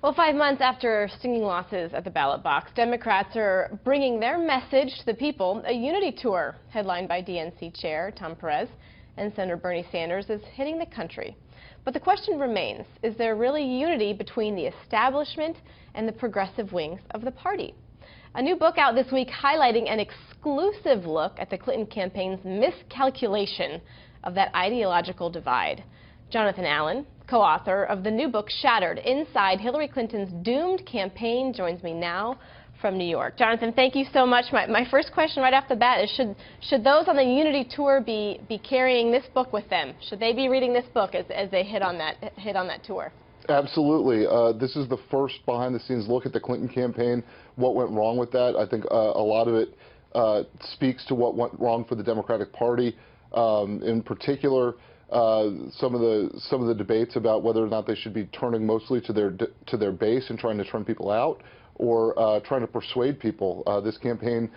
Well, 5 months after stinging losses at the ballot box, Democrats are bringing their message to the people. A unity tour, headlined by DNC Chair Tom Perez and Senator Bernie Sanders, is hitting the country. But the question remains, is there really unity between the establishment and the progressive wings of the party? A new book out this week highlighting an exclusive look at the Clinton campaign's miscalculation of that ideological divide. Jonathan Allen, co-author of the new book Shattered: Inside Hillary Clinton's Doomed Campaign, joins me now from New York. Jonathan, thank you so much. My first question right off the bat is, should those on the Unity Tour be carrying this book with them? Should they be reading this book as they hit on that tour? Absolutely. This is the first behind-the-scenes look at the Clinton campaign, what went wrong with that. I think a lot of it speaks to what went wrong for the Democratic Party. In particular, some of the debates about whether or not they should be turning mostly to their base and trying to turn people out, or trying to persuade people. This campaign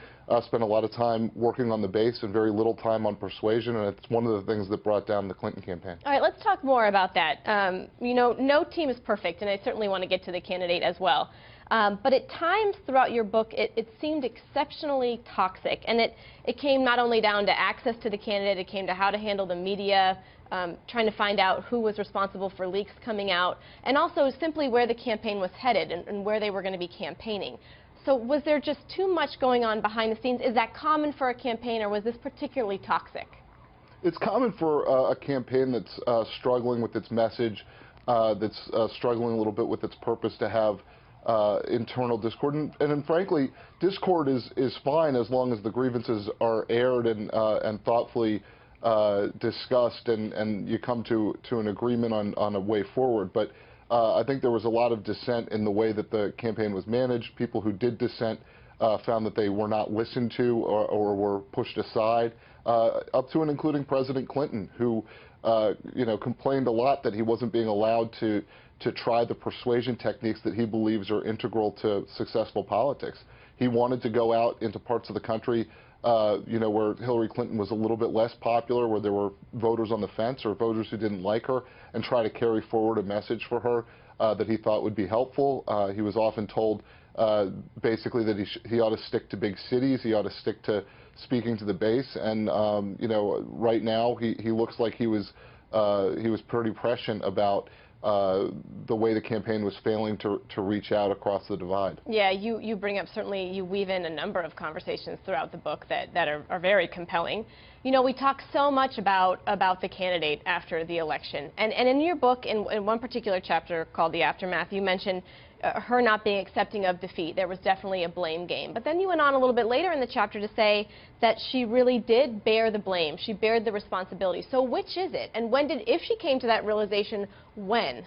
spent a lot of time working on the base and very little time on persuasion, and it's one of the things that brought down the Clinton campaign. All right, let's talk more about that. You know, no team is perfect, and I certainly want to get to the candidate as well. But at times throughout your book, it seemed exceptionally toxic, and it came not only down to access to the candidate, it came to how to handle the media, trying to find out who was responsible for leaks coming out, and also simply where the campaign was headed and where they were going to be campaigning. So was there just too much going on behind the scenes? Is that common for a campaign, or was this particularly toxic? It's common for a campaign that's struggling with its message, that's struggling a little bit with its purpose, to have internal discord, and frankly, discord is fine as long as the grievances are aired and thoughtfully discussed, and you come to an agreement on a way forward. But I think there was a lot of dissent in the way that the campaign was managed. People who did dissent found that they were not listened to or were pushed aside, up to and including President Clinton, who complained a lot that he wasn't being allowed to try the persuasion techniques that he believes are integral to successful politics. He wanted to go out into parts of the country where Hillary Clinton was a little bit less popular, where there were voters on the fence or voters who didn't like her, and try to carry forward a message for her that he thought would be helpful. He was often told basically that he ought to stick to big cities, he ought to stick to speaking to the base, and right now he looks like he was pretty prescient about the way the campaign was failing to reach out across the divide. Yeah, you bring up, certainly you weave in a number of conversations throughout the book that are very compelling. You know, we talk so much about the candidate after the election, and in your book, in one particular chapter called The Aftermath, you mentioned her not being accepting of defeat. There was definitely a blame game. But then you went on a little bit later in the chapter to say that she really did bear the blame. She bared the responsibility. So which is it? And when if she came to that realization, when?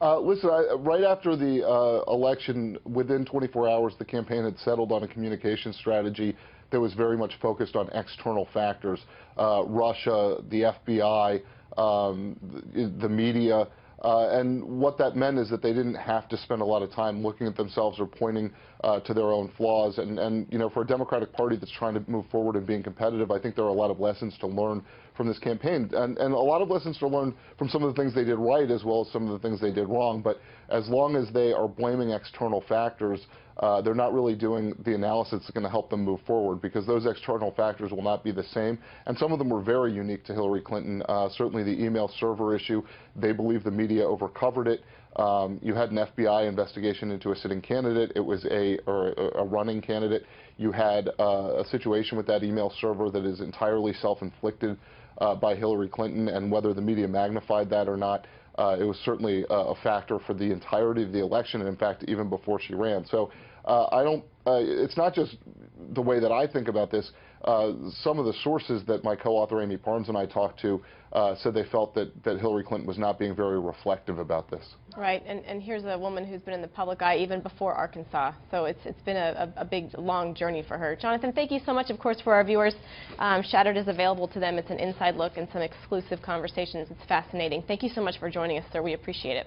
Listen, right after the election, within 24 hours, the campaign had settled on a communication strategy that was very much focused on external factors. Russia, the FBI, the media. And what that meant is that they didn't have to spend a lot of time looking at themselves or pointing to their own flaws. And for a Democratic Party that's trying to move forward and being competitive, I think there are a lot of lessons to learn from this campaign, and a lot of lessons to learn from some of the things they did right as well as some of the things they did wrong. But as long as they are blaming external factors, they're not really doing the analysis that's going to help them move forward, because those external factors will not be the same. And some of them were very unique to Hillary Clinton. Certainly the email server issue, they believe the media overcovered it. You had an FBI investigation into a sitting candidate. It was a running candidate. You had a situation with that email server that is entirely self-inflicted by Hillary Clinton, and whether the media magnified that or not, it was certainly a factor for the entirety of the election, and in fact, even before she ran. So it's not just the way that I think about this. Some of the sources that my co-author Amy Parnes and I talked to said they felt that Hillary Clinton was not being very reflective about this. Right, and here's a woman who's been in the public eye even before Arkansas, so it's been a big, long journey for her. Jonathan, thank you so much, of course, for our viewers. Shattered is available to them. It's an inside look and some exclusive conversations. It's fascinating. Thank you so much for joining us, sir. We appreciate it.